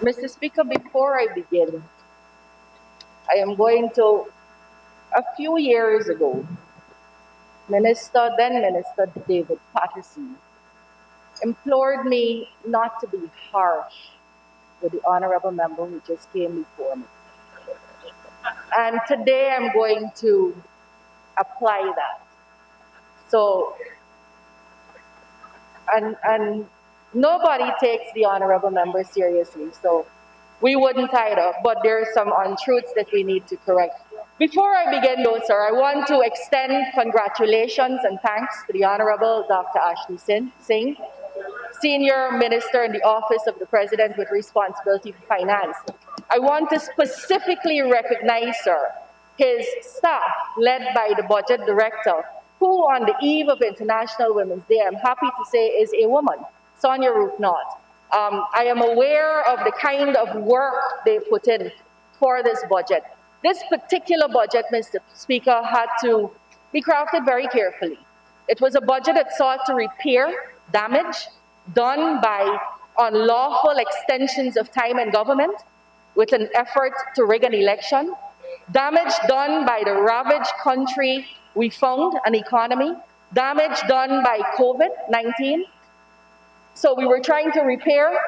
Mr. Speaker, before I begin, I am going to, a few years ago, then Minister David Patterson implored me not to be harsh with the honorable member who just came before me. And today I'm going to apply that. So, and nobody takes the honorable member seriously, so we wouldn't either, but there are some untruths that we need to correct. Before I begin though, sir, I want to extend congratulations and thanks to the Honorable Dr. Ashley Singh, Senior Minister in the Office of the President with responsibility for finance. I want to specifically recognize, sir, his staff, led by the Budget Director, who on the eve of International Women's Day, I'm happy to say is a woman, Sonia Rupnot. I am aware of the kind of work they put in for this budget. This particular budget, Mr. Speaker, had to be crafted very carefully. It was a budget that sought to repair damage done by unlawful extensions of time in government with an effort to rig an election, damage done by the ravaged country we found, an economy, damage done by COVID-19. So we were trying to repair,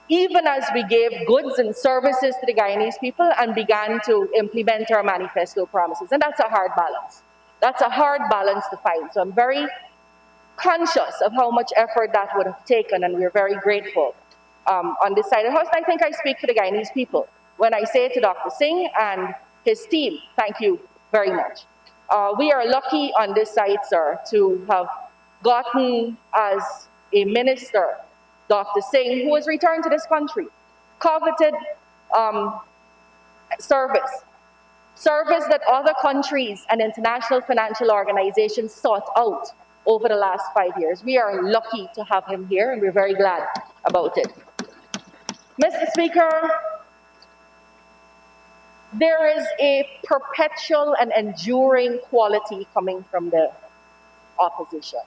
even as we gave goods and services to the Guyanese people and began to implement our manifesto promises. And that's a hard balance. That's a hard balance to find. So I'm very conscious of how much effort that would have taken, and we're very grateful on this side of the house. And I think I speak for the Guyanese people when I say to Dr. Singh and his team, thank you very much. We are lucky on this side, sir, to have gotten as a minister, Dr. Singh, who has returned to this country, coveted service that other countries and international financial organizations sought out over the last 5 years. We are lucky to have him here, and we're very glad about it. Mr. Speaker, there is a perpetual and enduring quality coming from the opposition.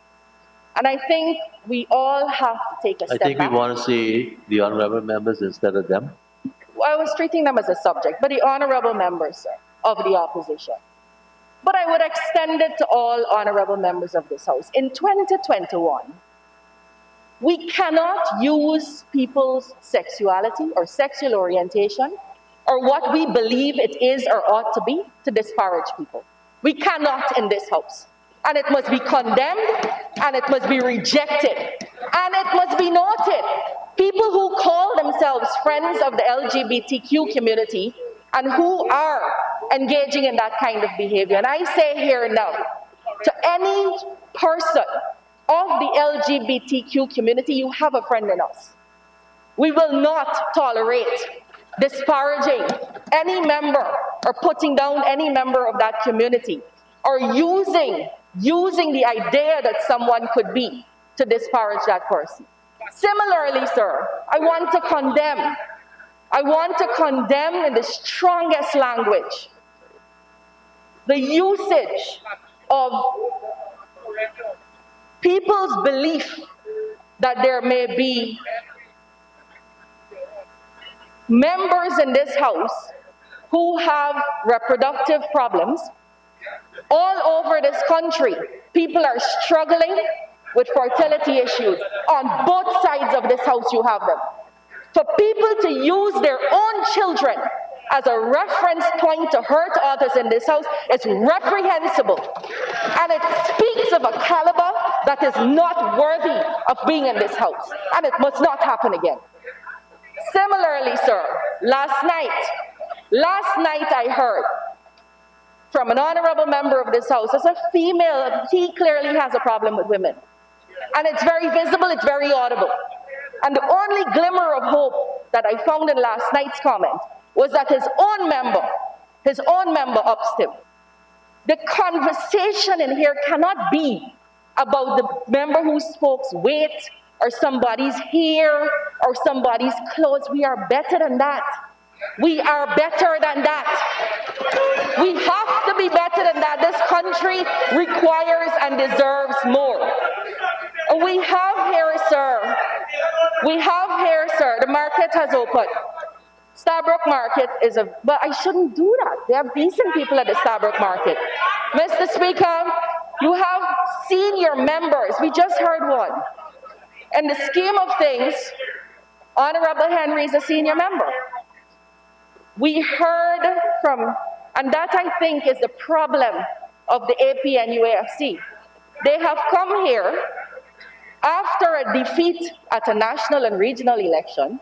And I think we all have to take a step back. I think we want to see the honorable members instead of them. Well, I was treating them as a subject, but the honorable members, sir, of the opposition. But I would extend it to all honorable members of this House. In 2021, we cannot use people's sexuality or sexual orientation or what we believe it is or ought to be to disparage people. We cannot in this House. And it must be condemned, and it must be rejected, and it must be noted. People who call themselves friends of the LGBTQ community and who are engaging in that kind of behavior. And I say here now, to any person of the LGBTQ community, you have a friend in us. We will not tolerate disparaging any member or putting down any member of that community or using the idea that someone could be to disparage that person. Similarly, sir, I want to condemn in the strongest language the usage of people's belief that there may be members in this House who have reproductive problems. All over this country, people are struggling with fertility issues. On both sides of this House, you have them. For people to use their own children as a reference point to hurt others in this House is reprehensible. And it speaks of a caliber that is not worthy of being in this House. And it must not happen again. Similarly, sir, last night I heard from an honorable member of this House, as a female, he clearly has a problem with women. And it's very visible, it's very audible. And the only glimmer of hope that I found in last night's comment was that his own member upsed him. The conversation in here cannot be about the member who spoke's weight or somebody's hair or somebody's clothes. We are better than that. We are better than that. We have to be better than that. This country requires and deserves more. We have here, sir, the market has opened. Starbrook Market is a, but I shouldn't do that. They have decent people at the Starbrook Market. Mr. Speaker, you have senior members. We just heard one. In the scheme of things, Honorable Henry is a senior member. We heard from, and that I think is the problem of the AP and UAFC. They have come here after a defeat at a national and regional election,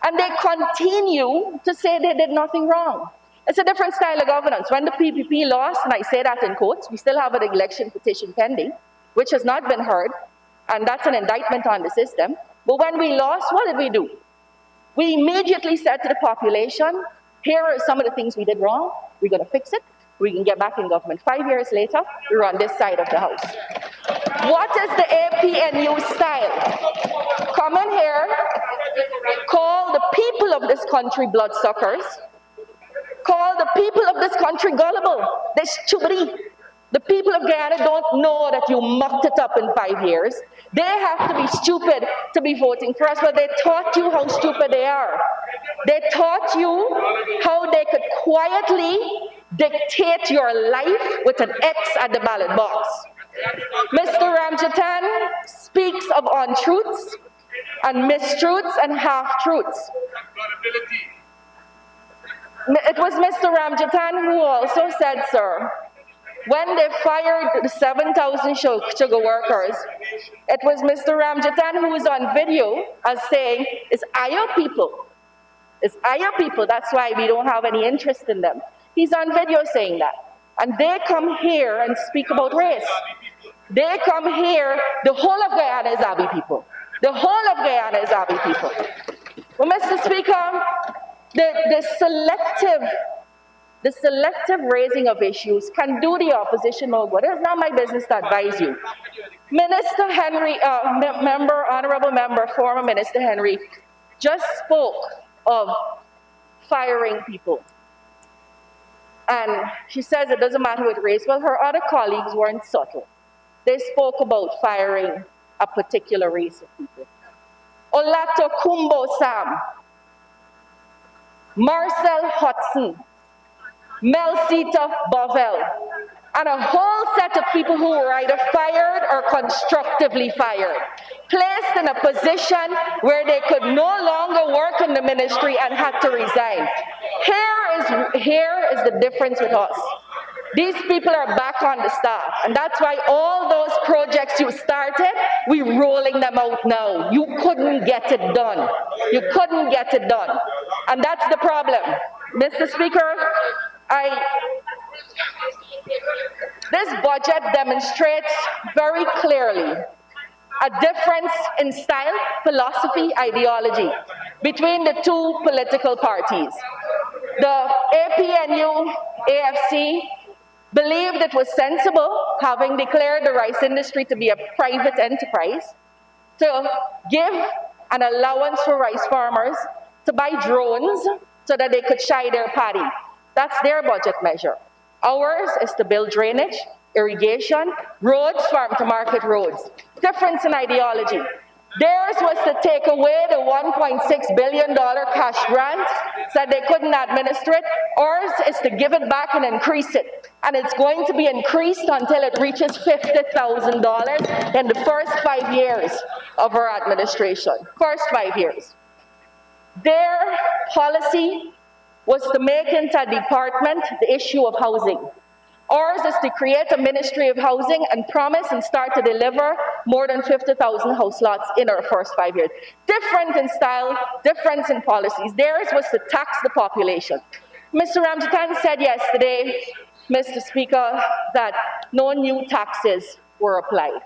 and they continue to say they did nothing wrong. It's a different style of governance. When the PPP lost, and I say that in quotes, we still have an election petition pending, which has not been heard, and that's an indictment on the system. But when we lost, what did we do? We immediately said to the population, here are some of the things we did wrong, we're going to fix it, we can get back in government. 5 years later, we're on this side of the house. What is the APNU style? Come in here, call the people of this country bloodsuckers, call the people of this country gullible, they're stupid. The people of Guyana don't know that you mucked it up in 5 years. They have to be stupid to be voting for us. Well, they taught you how stupid they are. They taught you how they could quietly dictate your life with an X at the ballot box. Mr. Ramjatan speaks of untruths and mistruths and half-truths. It was Mr. Ramjatan who also said, sir, when they fired the 7,000 sugar workers, it was Mr. Ramjatan who was on video as saying, it's our people. It's our people, that's why we don't have any interest in them. He's on video saying that. And they come here and speak about race. They come here, the whole of Guyana is Abi people. The whole of Guyana is Abi people. Well, Mr. Speaker, the selective raising of issues can do the opposition no good. It's not my business to advise you. Minister Henry, Honorable Member, former Minister Henry, just spoke of firing people. And she says it doesn't matter with race. Well, her other colleagues weren't subtle. They spoke about firing a particular race of people. Olato Kumbo Sam, Marcel Hudson, Melsita Bovel, and a whole set of people who were either fired or constructively fired, placed in a position where they could no longer work in the ministry and had to resign. Here is the difference with us. These people are back on the staff, and that's why all those projects you started, we're rolling them out now. You couldn't get it done. You couldn't get it done. And that's the problem. Mr. Speaker, this budget demonstrates very clearly a difference in style, philosophy, ideology between the two political parties. The APNU, AFC, believed it was sensible, having declared the rice industry to be a private enterprise, to give an allowance for rice farmers to buy drones so that they could shy their paddy. That's their budget measure. Ours is to build drainage, irrigation, roads, farm-to-market roads. Difference in ideology. Theirs was to take away the $1.6 billion cash grant, said they couldn't administer it. Ours is to give it back and increase it. And it's going to be increased until it reaches $50,000 in the first 5 years of our administration. First 5 years. Their policy was to make into a department the issue of housing. Ours is to create a Ministry of Housing and promise and start to deliver more than 50,000 house lots in our first 5 years. Different in style, difference in policies. Theirs was to tax the population. Mr. Ramjatan said yesterday, Mr. Speaker, that no new taxes were applied.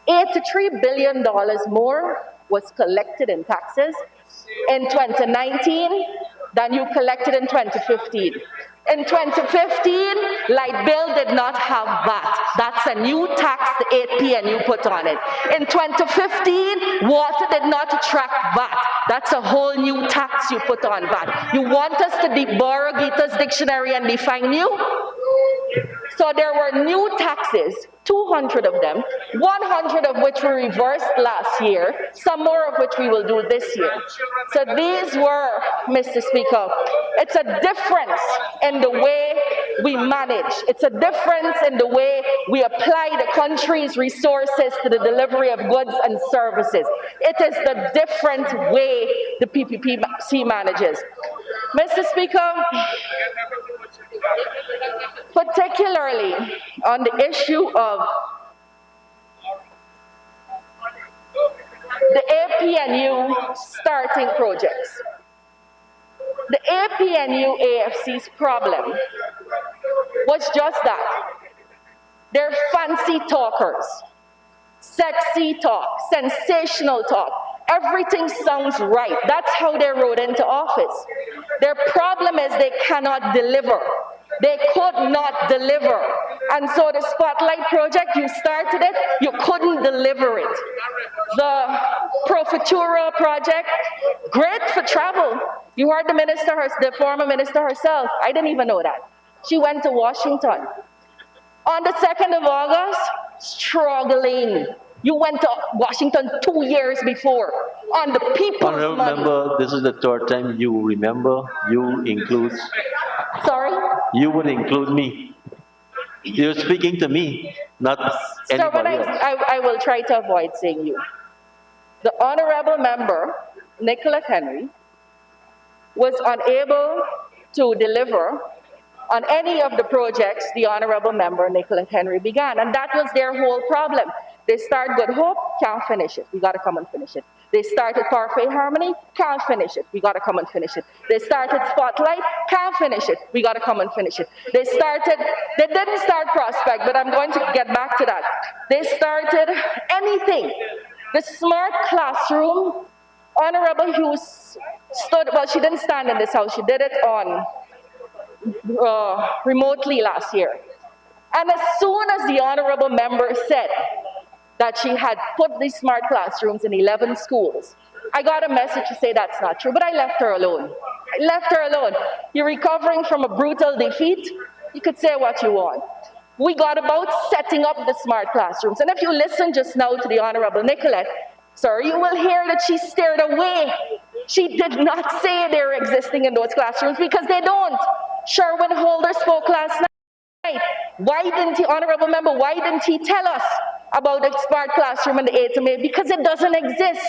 $83 billion more was collected in taxes in 2019 than you collected in 2015. In 2015, light bill did not have VAT. That's a new tax the APNU put on it. In 2015, water did not attract VAT. That's a whole new tax you put on VAT. You want us to borrow Gita's dictionary and define new? So there were new taxes, 200 of them, 100 of which we reversed last year, some more of which we will do this year. So these were, Mr. Speaker, it's a difference in the way we manage. It's a difference in the way we apply the country's resources to the delivery of goods and services. It is the different way the PPPC manages. Mr. Speaker, particularly on the issue of the APNU starting projects. The APNU AFC's problem was just that. They're fancy talkers, sexy talk, sensational talk. Everything sounds right. That's how they rode into office. Their problem is they cannot deliver. They could not deliver. And so the Spotlight project, you started it, you couldn't deliver it. The Pro Futura project, great for travel. You heard the former minister herself. I didn't even know that. She went to Washington. On the 2nd of August, struggling. You went to Washington 2 years before on the people's Honorable money. member, this is the third time you remember. You include. Sorry? You would include me. You're speaking to me, not So when anybody else. I will try to avoid saying you. The honorable member, Nicolette Henry, was unable to deliver on any of the projects the honorable member, Nicolette Henry, began. And that was their whole problem. They start Good Hope, can't finish it. We got to come and finish it. They started Parfait Harmony, can't finish it. We got to come and finish it. They started Spotlight, can't finish it. We got to come and finish it. They didn't start Prospect, but I'm going to get back to that. They started anything. The smart classroom, Honorable Hughes stood, well, she didn't stand in this house. She did it on remotely last year. And as soon as the honorable member said that she had put these smart classrooms in 11 schools, I got a message to say that's not true, but I left her alone. I left her alone. You're recovering from a brutal defeat. You could say what you want. We got about setting up the smart classrooms. And if you listen just now to the Honorable Nicolette, sir, you will hear that she stared away. She did not say they're existing in those classrooms because they don't. Sherwin Holder spoke last night. Why didn't he, honorable member, why didn't he tell us about the smart classroom and the A2MA? Because it doesn't exist.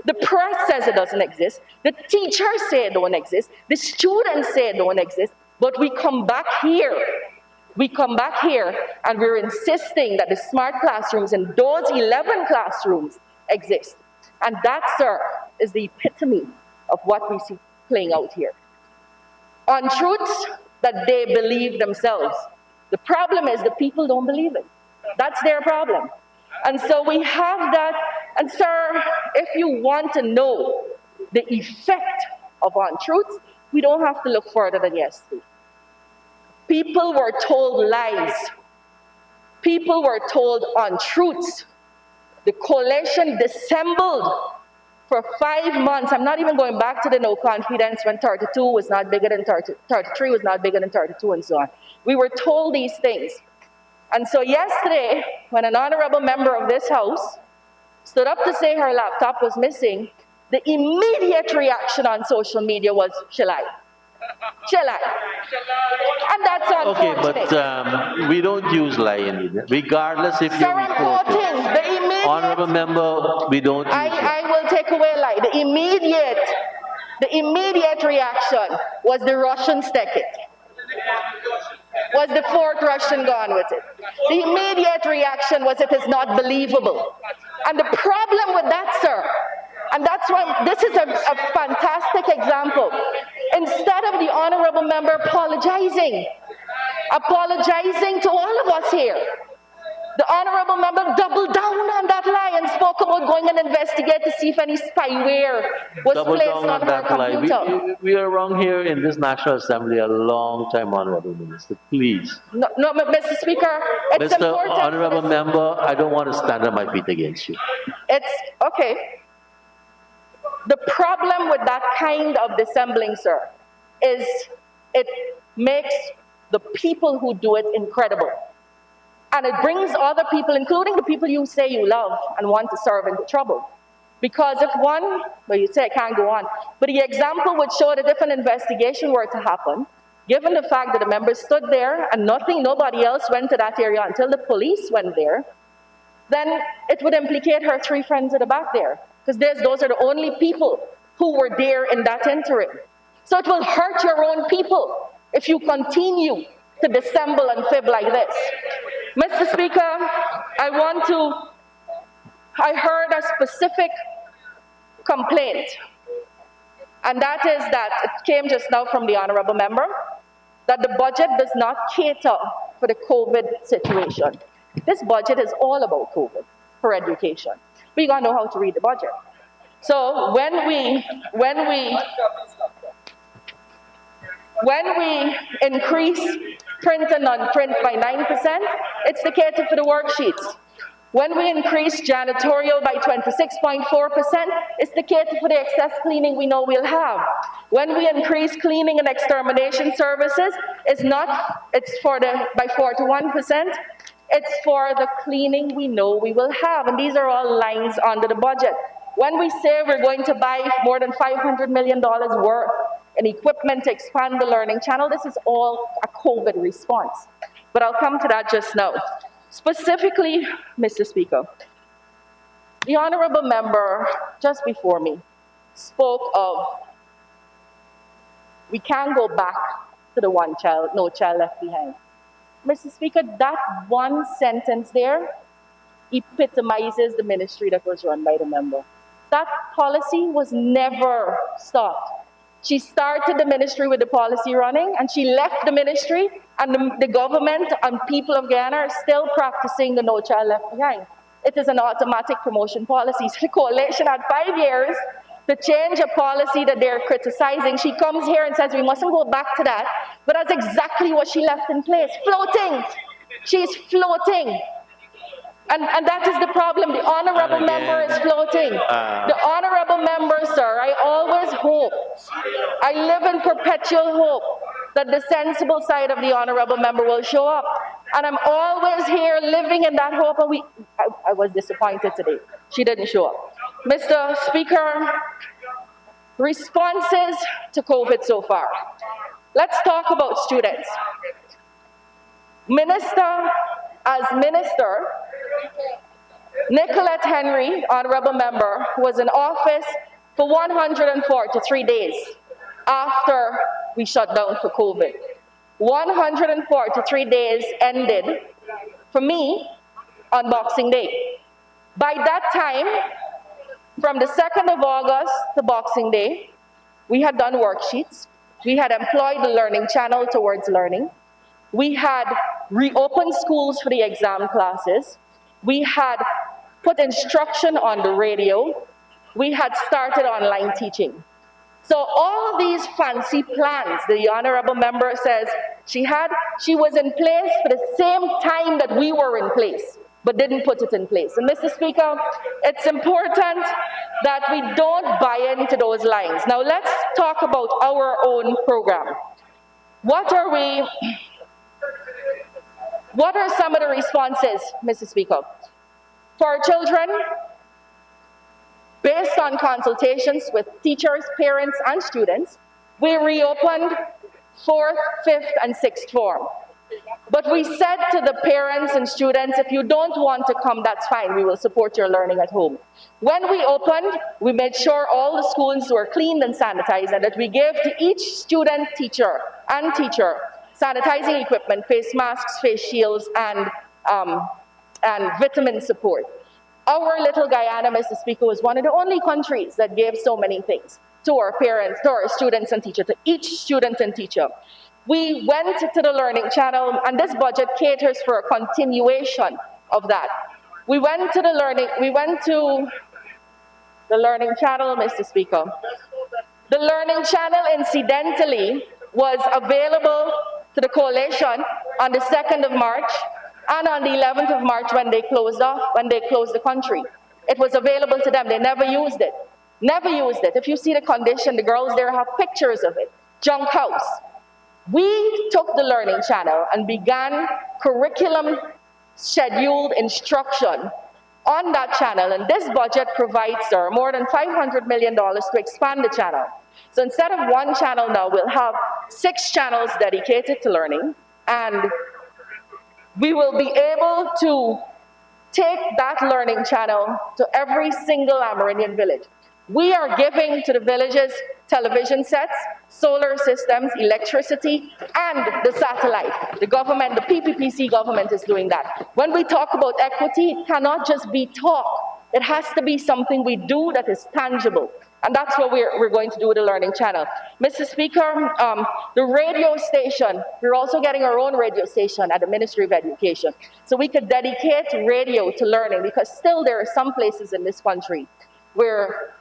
The press says it doesn't exist. The teachers say it don't exist. The students say it don't exist. But we come back here. We come back here and we're insisting that the smart classrooms in those 11 classrooms exist. And that, sir, is the epitome of what we see playing out here. Untruths that they believe themselves. The problem is the people don't believe it. That's their problem. And so we have that. And sir, if you want to know the effect of untruths, we don't have to look further than yesterday. People were told lies. People were told untruths. The coalition dissembled for 5 months. I'm not even going back to the no confidence when 32 was not bigger than 33 was not bigger than 32 and so on. We were told these things. And so yesterday, when an honorable member of this house stood up to say her laptop was missing, the immediate reaction on social media was, she lied. She lied. And that's unfortunate. Okay, but we don't use lie in media, regardless if Sir, you're I'm reported. quoting the immediate. Honorable member, we don't use lie. I will take away lie. The immediate reaction was the Russians take it. Was the fourth Russian gone with it? The immediate reaction was it is not believable. And the problem with that, sir, and that's why this is a fantastic example. Instead of the honorable member apologizing to all of us here, the honorable member doubled down on that lie and spoke about going and investigate to see if any spyware was Double placed down on her that lie. computer. We are wrong here in this National Assembly a long time, Honorable Minister. Please. No, Mr. Speaker, it's Mr. important. Honorable Member, I don't want to stand on my feet against you. It's okay. The problem with that kind of dissembling, sir, is it makes the people who do it incredible. And it brings other people, including the people you say you love and want to serve, into trouble. Because if one, well, you say it can't go on, but the example would show that if an investigation were to happen, given the fact that the members stood there and nobody else went to that area until the police went there, then it would implicate her three friends at the back there, because those are the only people who were there in that interim. So it will hurt your own people if you continue to dissemble and fib like this. Mr. Speaker, I heard a specific complaint, and that is that it came just now from the honorable member, that the budget does not cater for the COVID situation. This budget is all about COVID for education. We gotta know how to read the budget. So when we increase print and non-print by 9%, it's to cater for the worksheets. When we increase janitorial by 26.4%, it's to cater for the excess cleaning we know we'll have. When we increase cleaning and extermination services, it's by 41%, it's for the cleaning we know we will have. And these are all lines under the budget. When we say we're going to buy more than $500 million worth in equipment to expand the learning channel, this is all a COVID response. But I'll come to that just now. Specifically, Mr. Speaker, the honorable member just before me spoke of we can't go back to the no child left behind. Mr. Speaker, that one sentence there epitomizes the ministry that was run by the member. That policy was never stopped. She started the ministry with the policy running, and she left the ministry, and the government and people of Guyana are still practicing the No Child Left Behind. It is an automatic promotion policy. So the coalition had 5 years to change a policy that they're criticizing. She comes here and says we mustn't go back to that, but that's exactly what she left in place, floating. She's floating. And that is the problem. The honorable member is floating. The honorable member, sir, I always hope, I live in perpetual hope that the sensible side of the honorable member will show up. And I'm always here living in that hope. And I was disappointed today. She didn't show up. Mr. Speaker, responses to COVID so far. Let's talk about students. As minister, Nicolette Henry, honorable member, was in office for 143 days after we shut down for COVID. 143 days ended, for me, on Boxing Day. By that time, from the 2nd of August to Boxing Day, we had done worksheets. We had employed the learning channel towards learning. We had reopened schools for the exam classes. We had put instruction on the radio. We had started online teaching. So all of these fancy plans the honorable member says she was in place for the same time that we were in place, but didn't put it in place. And Mr. Speaker, it's important that we don't buy into those lines. Now let's talk about our own program. What are some of the responses, Mr. Speaker? For our children, based on consultations with teachers, parents, and students, we reopened 4th, 5th, and 6th form. But we said to the parents and students, if you don't want to come, that's fine. We will support your learning at home. When we opened, we made sure all the schools were cleaned and sanitized, and that we gave to each student, teacher, sanitizing equipment, face masks, face shields, and vitamin support. Our little Guyana, Mr. Speaker, was one of the only countries that gave so many things to our parents, to our students and teachers, to each student and teacher. We went to the learning channel, and this budget caters for a continuation of that. We went to the learning channel, Mr. Speaker. The learning channel, incidentally, was available to the coalition on the 2nd of March and on the 11th of March when they closed the country. It was available to them. They never used it. Never used it. If you see the condition, the girls there have pictures of it. Junk house. We took the learning channel and began curriculum scheduled instruction on that channel. And this budget provides more than $500 million to expand the channel. So instead of one channel now, we'll have 6 channels dedicated to learning, and we will be able to take that learning channel to every single Amerindian village. We are giving to the villages television sets, solar systems, electricity, and the satellite. The government, the PPPC government is doing that. When we talk about equity, it cannot just be talk. It has to be something we do that is tangible. And that's what we're going to do with the Learning Channel. Mr. Speaker, the radio station, we're also getting our own radio station at the Ministry of Education. So we could dedicate radio to learning, because still there are some places in this country where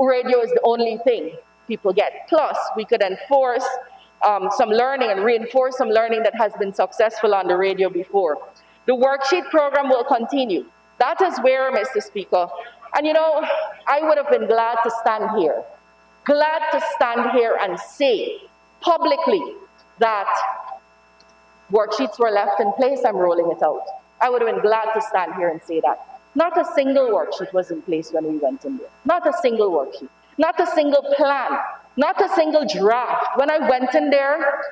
radio is the only thing people get. Plus, we could enforce some learning and reinforce some learning that has been successful on the radio before. The worksheet program will continue. That is where, Mr. Speaker, and you know, I would have been glad to stand here and say publicly that worksheets were left in place, I'm rolling it out. I would have been glad to stand here and say that. Not a single worksheet was in place when we went in there. Not a single worksheet. Not a single plan. Not a single draft. When I went in there,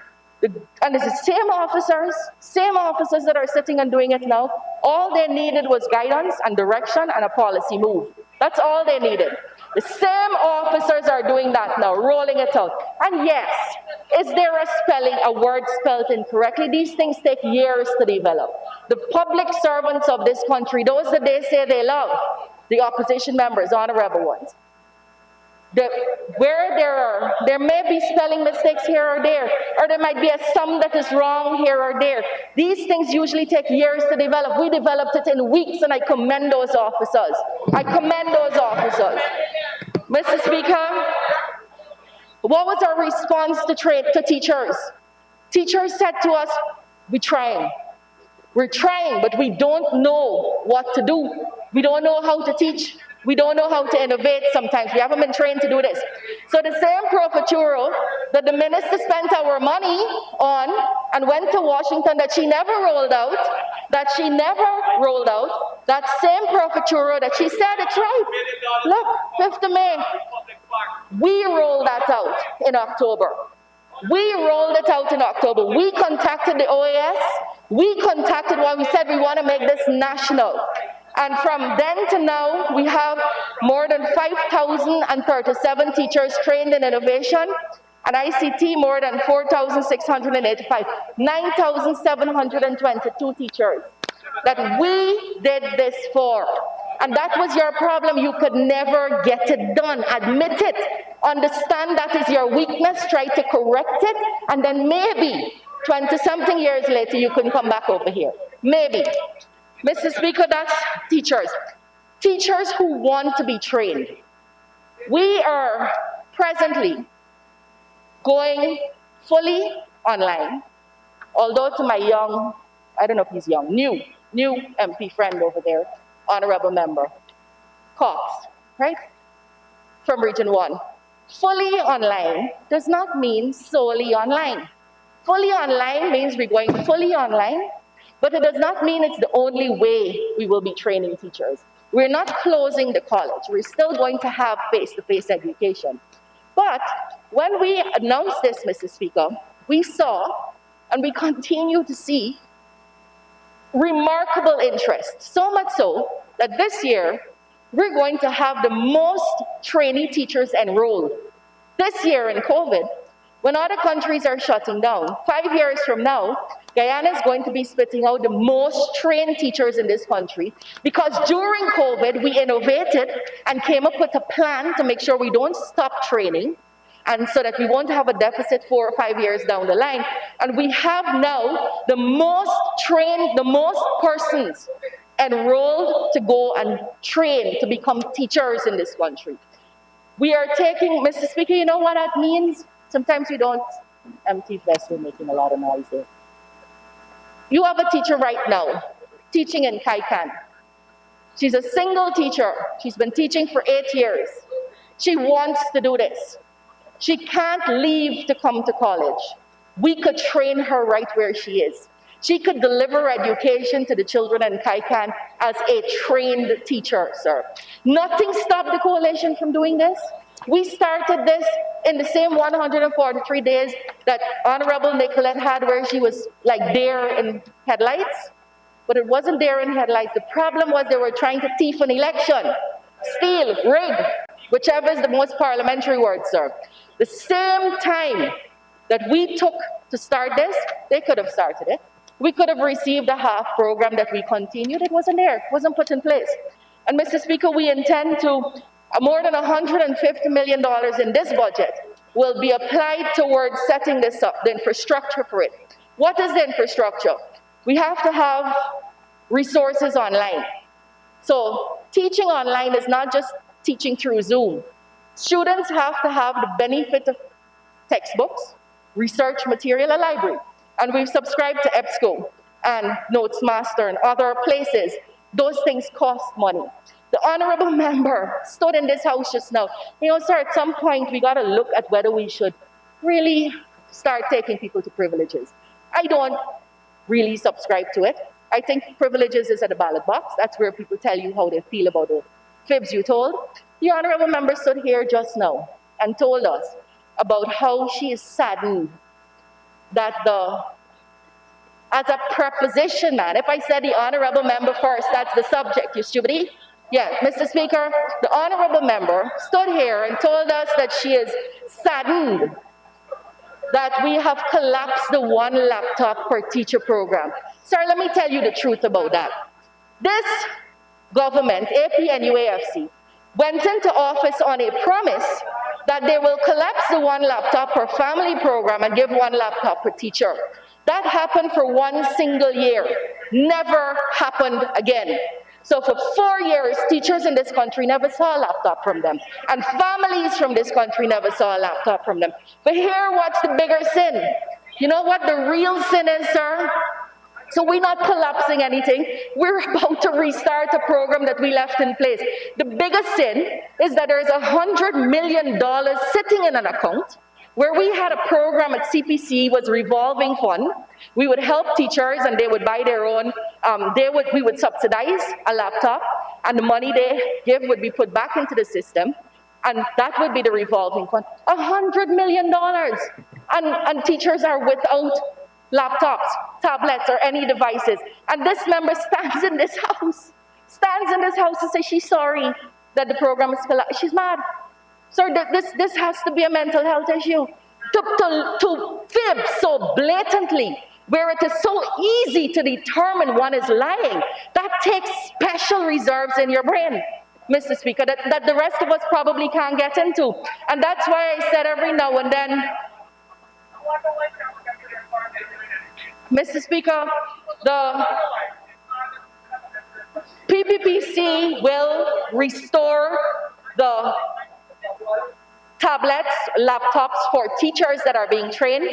and it's the same officers that are sitting and doing it now, all they needed was guidance and direction and a policy move. That's all they needed. The same officers are doing that now, rolling it out. And yes, is there a word spelled incorrectly? These things take years to develop. The public servants of this country, those that they say they love, the opposition members, honorable ones, where there may be spelling mistakes here or there might be a sum that is wrong here or there. These things usually take years to develop. We developed it in weeks, and I commend those officers. Mr. Speaker, what was our response to teachers? Teachers said to us, we're trying, but we don't know what to do. We don't know how to teach. We don't know how to innovate sometimes. We haven't been trained to do this. So the same professor that the minister spent our money on and went to Washington that she never rolled out, that same professor that she said, it's right. Look, 5th of May. We rolled that out in October. We contacted the OAS. We said we want to make this national. And from then to now, we have more than 5,037 teachers trained in innovation, and ICT more than 4,685, 9,722 teachers that we did this for. And that was your problem. You could never get it done. Admit it. Understand that is your weakness. Try to correct it. And then maybe 20-something years later, you can come back over here. Maybe. Mr. Speaker, that's teachers. Teachers who want to be trained. We are presently going fully online, although to my young, I don't know if he's young, new MP friend over there, honorable member, Cox, right? From Region 1. Fully online does not mean solely online. Fully online means we're going fully online, but it does not mean it's the only way we will be training teachers. We're not closing the college. We're still going to have face-to-face education. But when we announced this, Mr. Speaker, we saw and we continue to see remarkable interest. So much so that this year, we're going to have the most trainee teachers enrolled. This year in COVID, when other countries are shutting down, 5 years from now, Guyana is going to be spitting out the most trained teachers in this country, because during COVID, we innovated and came up with a plan to make sure we don't stop training, and so that we won't have a deficit 4 or 5 years down the line. And we have now the most trained, the most persons enrolled to go and train to become teachers in this country. We are taking, Mr. Speaker, you know what that means? Sometimes we don't, empty vessel making a lot of noise there. You have a teacher right now, teaching in Kaikan. She's a single teacher. She's been teaching for 8 years. She wants to do this. She can't leave to come to college. We could train her right where she is. She could deliver education to the children in Kaikan as a trained teacher, sir. Nothing stopped the coalition from doing this. We started this in the same 143 days that Honorable Nicolette had, where she was like deer in headlights. But it wasn't deer in headlights. The problem was they were trying to thief an election, steal, rig, whichever is the most parliamentary word, sir. The same time that we took to start this, they could have started it. We could have received a half program that we continued. It wasn't there, it wasn't put in place. And Mr. Speaker, we intend to, more than $150 million in this budget will be applied towards setting this up, the infrastructure for it. What is the infrastructure? We have to have resources online. So teaching online is not just teaching through Zoom. Students have to have the benefit of textbooks, research material, a library. And we've subscribed to EBSCO and Notesmaster and other places. Those things cost money. The honorable member stood in this house just now. Sir, at some point we got to look at whether we should really start taking people to privileges. I don't really subscribe to it. I think privileges is at the ballot box. That's where people tell you how they feel about the fibs you told. The honorable member stood here just now and told us about how she is saddened that as a preposition man, if I said the honorable member first, that's the subject, you stupidity. Yeah, Mr. Speaker, the honorable member stood here and told us that she is saddened that we have collapsed the one laptop per teacher program. Sir, let me tell you the truth about that. This government, APNUAFC, went into office on a promise that they will collapse the one laptop per family program and give one laptop per teacher. That happened for one single year. Never happened again. So for 4 years, teachers in this country never saw a laptop from them. And families from this country never saw a laptop from them. But here, what's the bigger sin? You know what the real sin is, sir? So we're not collapsing anything. We're about to restart a program that we left in place. The biggest sin is that there's $100 million sitting in an account where we had a program at CPC, was revolving fund. We would help teachers and they would buy their own, we would subsidize a laptop, and the money they give would be put back into the system, and that would be the revolving fund. $100 million, and teachers are without laptops, tablets, or any devices. And this member stands in this house and says she's sorry that the program is collapsed. She's mad. Sir, this has to be a mental health issue. To fib so blatantly, where it is so easy to determine one is lying, that takes special reserves in your brain, Mr. Speaker, that the rest of us probably can't get into. And that's why I said every now and then, Mr. Speaker, the PPPC will restore the tablets, laptops for teachers that are being trained.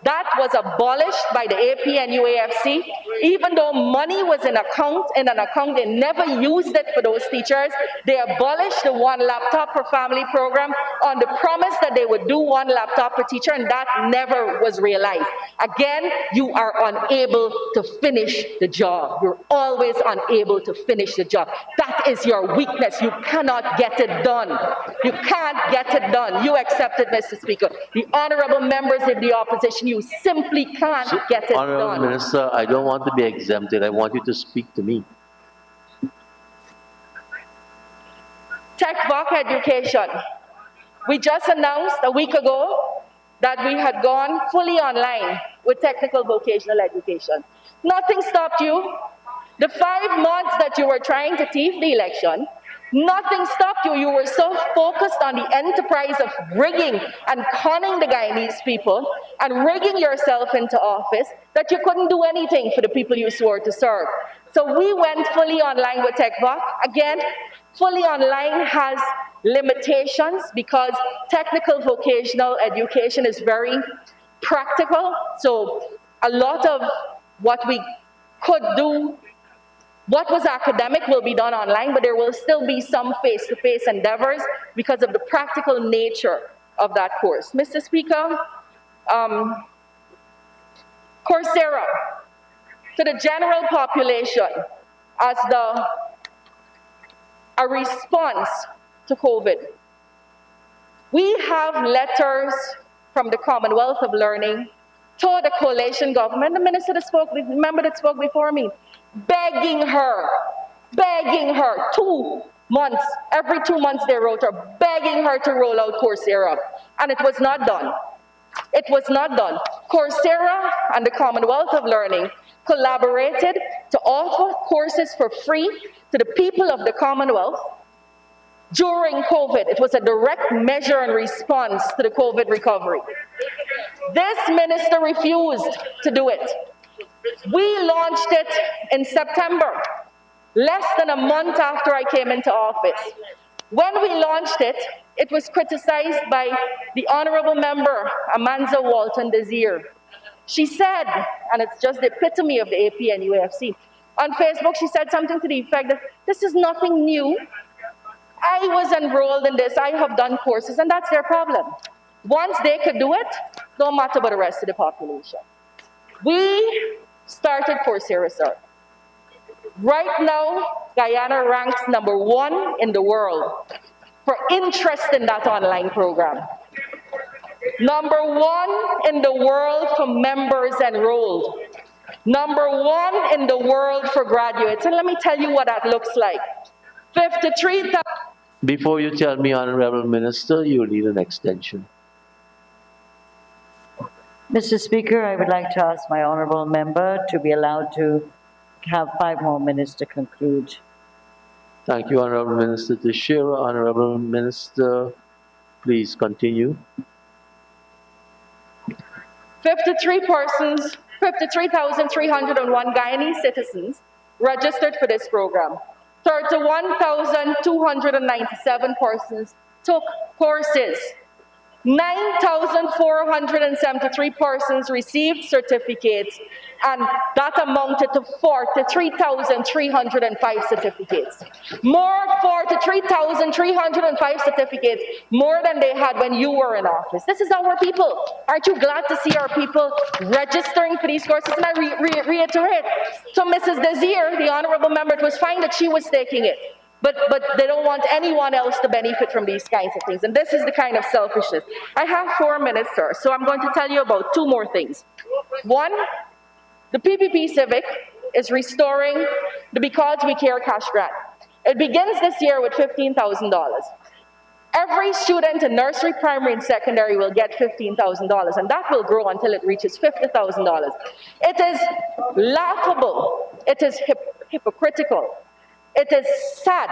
That was abolished by the APNUAFC. Even though money was in an account, they never used it for those teachers. They abolished the one laptop per family program on the promise that they would do one laptop per teacher, and that never was realized. Again, you are unable to finish the job. You're always unable to finish the job. That is your weakness. You cannot get it done. You can't get it done. You accept it, Mr. Speaker. The honorable members of the opposition, you simply can't get it Honorable done. Minister, I don't want to be exempted. I want you to speak to me. TechVoc education. We just announced a week ago that we had gone fully online with technical vocational education. Nothing stopped you. The 5 months that you were trying to thief the election, nothing stopped you. You were so focused on the enterprise of rigging and conning the Guyanese people and rigging yourself into office that you couldn't do anything for the people you swore to serve. So we went fully online with TechVoc. Again, fully online has limitations because technical vocational education is very practical. So a lot of what we could do, what was academic, will be done online, but there will still be some face-to-face endeavors because of the practical nature of that course. Mr. Speaker, Coursera. to the general population as a response to COVID. We have letters from the Commonwealth of Learning to the coalition government, the minister that spoke, the member that spoke before me, begging her, 2 months, every 2 months they wrote her, begging her to roll out Coursera. And it was not done. It was not done. Coursera and the Commonwealth of Learning collaborated to offer courses for free to the people of the Commonwealth during COVID. It was a direct measure and response to the COVID recovery. This minister refused to do it. We launched it in September, less than a month after I came into office. When we launched it, it was criticized by the honorable member, Amanza Walton Desir. She said, and it's just the epitome of the AP and UFC, on Facebook she said something to the effect that this is nothing new. I was enrolled in this, I have done courses, and that's their problem. Once they could do it, don't matter about the rest of the population. We started Coursera, sir. Right now, Guyana ranks #1 in the world for interest in that online program. #1 in the world for members enrolled. #1 in the world for graduates. And let me tell you what that looks like. 53,000. Before you tell me, Honorable Minister, you need an extension. Mr. Speaker, I would like to ask my honourable member to be allowed to have 5 more minutes to conclude. Thank you, Honorable Minister Teixeira. Honorable Minister, please continue. 53,301 Guyanese citizens registered for this program. 31,297 persons took courses. 9,473 persons received certificates, and that amounted to 43,305 certificates. More 43,305 certificates, more than they had when you were in office. This is our people. Aren't you glad to see our people registering for these courses? And I reiterate, so Mrs. Desir, the honorable member, it was fine that she was taking it. But they don't want anyone else to benefit from these kinds of things. And this is the kind of selfishness. I have 4 minutes, sir, so I'm going to tell you about 2 more things. One, the PPP Civic is restoring the Because We Care cash grant. It begins this year with $15,000. Every student in nursery, primary, and secondary will get $15,000, and that will grow until it reaches $50,000. It is laughable. It is hypocritical. It is sad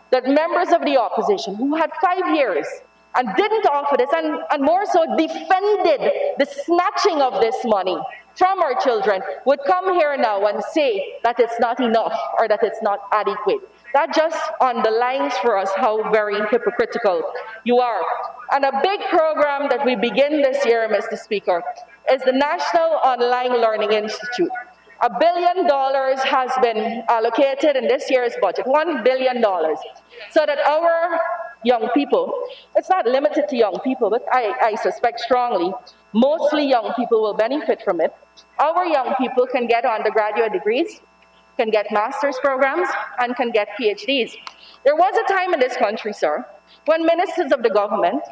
that members of the opposition who had 5 years and didn't offer this, and more so defended the snatching of this money from our children, would come here now and say that it's not enough or that it's not adequate. That just underlines for us how very hypocritical you are. And a big program that we begin this year, Mr. Speaker, is the National Online Learning Institute. $1 billion has been allocated in this year's budget, $1 billion, so that our young people, it's not limited to young people, but I suspect strongly, mostly young people will benefit from it. Our young people can get undergraduate degrees, can get master's programs, and can get PhDs. There was a time in this country, sir, when ministers of the government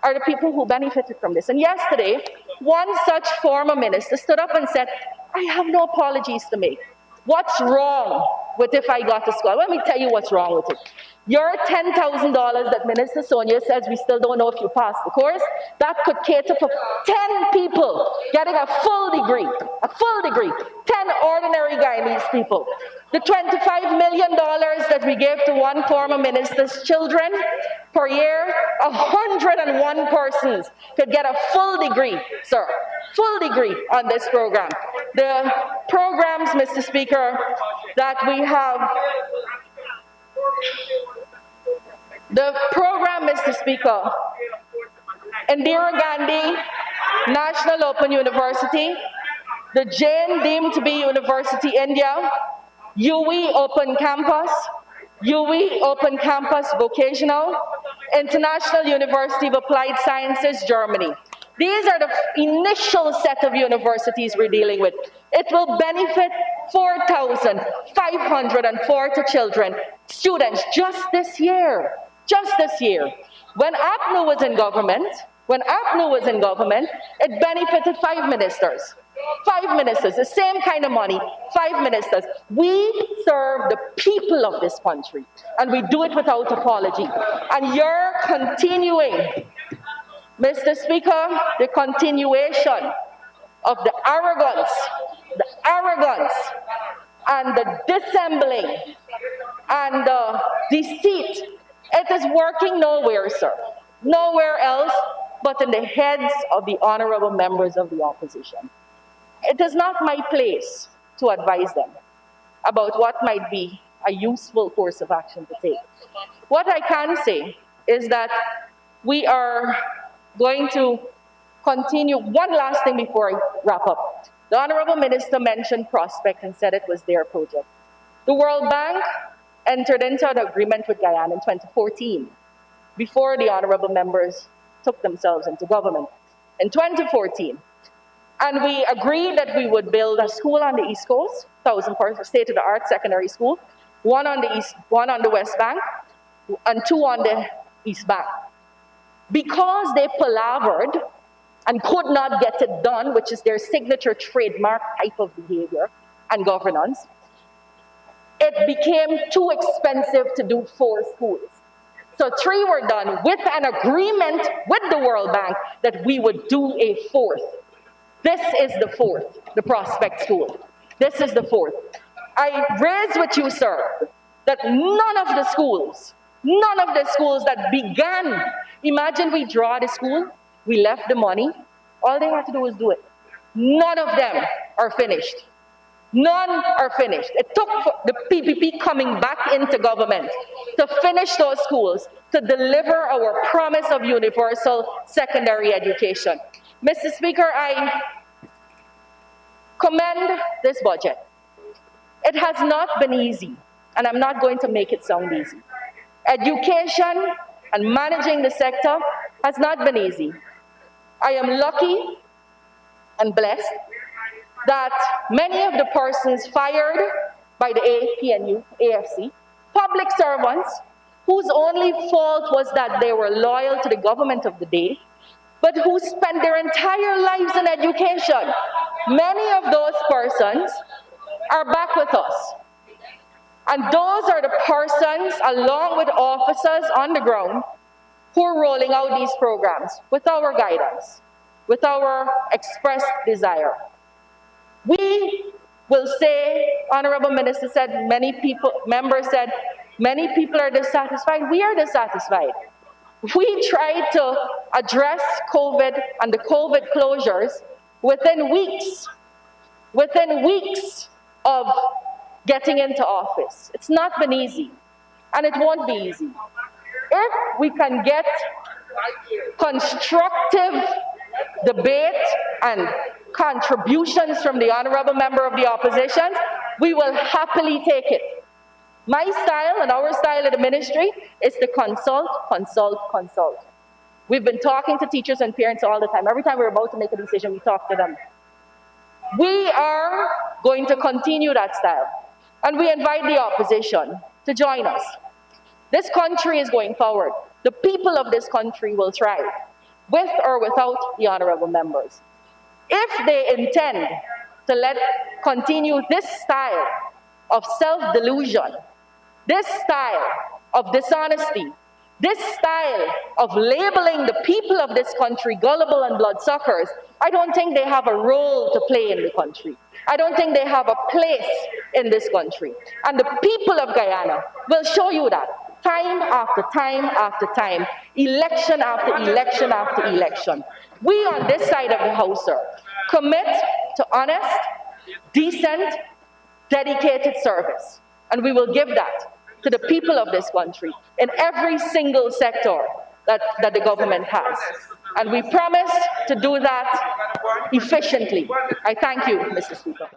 are the people who benefited from this. And yesterday, one such former minister stood up and said, I have no apologies to make. What's wrong with if I got to school? Let me tell you what's wrong with it. Your $10,000 that Minister Sonia says we still don't know if you passed the course, that could cater for 10 people getting a full degree, 10 ordinary Guyanese people. The $25 million that we gave to one former minister's children per year, 101 persons could get a full degree, sir. Full degree on this program. The programs, Mr. Speaker, that we have, the program, Mr. Speaker, Indira Gandhi National Open University, the Jain deemed to be University India, UE Open Campus, UE Open Campus Vocational, International University of Applied Sciences, Germany. These are the initial set of universities we're dealing with. It will benefit 4,540 children, students, just this year. Just this year. When APNU was in government, it benefited 5 ministers. 5 ministers, the same kind of money, 5 ministers. We serve the people of this country, and we do it without apology. And you're continuing, Mr. Speaker, the continuation of the arrogance and the dissembling and the deceit. It is working nowhere, sir. Nowhere else but in the heads of the honorable members of the opposition. It is not my place to advise them about what might be a useful course of action to take. What I can say is that we are going to continue. One last thing before I wrap up. The Honorable Minister mentioned Prospect and said it was their project. The World Bank entered into an agreement with Guyana in 2014, before the honorable members took themselves into government. In 2014, and we agreed that we would build a school on the East Coast, 1,000-person state-of-the-art secondary school, one on the West Bank, and 2 on the East Bank. Because they palavered and could not get it done, which is their signature trademark type of behavior and governance, it became too expensive to do 4 schools. So 3 were done with an agreement with the World Bank that we would do a 4th. This is the 4th, the Prospect School. This is the 4th. I raise with you, sir, that none of the schools that began, imagine we draw the school, we left the money, all they had to do was do it. None of them are finished. None are finished. It took the PPP coming back into government to finish those schools, to deliver our promise of universal secondary education. Mr. Speaker, I commend this budget. It has not been easy, and I'm not going to make it sound easy. Education and managing the sector has not been easy. I am lucky and blessed that many of the persons fired by the APNU, AFC, public servants, whose only fault was that they were loyal to the government of the day, but who spent their entire lives in education. Many of those persons are back with us. And those are the persons, along with officers on the ground, who are rolling out these programs with our guidance, with our expressed desire. We will say, Honorable Minister said, members said, many people are dissatisfied. We are dissatisfied. We tried to address COVID and the COVID closures within weeks of getting into office. It's not been easy, and it won't be easy. If we can get constructive debate and contributions from the honorable member of the opposition, we will happily take it. My style and our style at the ministry is to consult. We've been talking to teachers and parents all the time. Every time we're about to make a decision, we talk to them. We are going to continue that style, and we invite the opposition to join us. This country is going forward. The people of this country will thrive, with or without the honorable members. If they intend to continue this style of self-delusion, this style of dishonesty, this style of labeling the people of this country gullible and bloodsuckers, I don't think they have a role to play in the country. I don't think they have a place in this country. And the people of Guyana will show you that time after time after time, election after election after election. We on this side of the house, sir, commit to honest, decent, dedicated service. And we will give that to the people of this country in every single sector that the government has. And we promise to do that efficiently. I thank you, Mr. Speaker.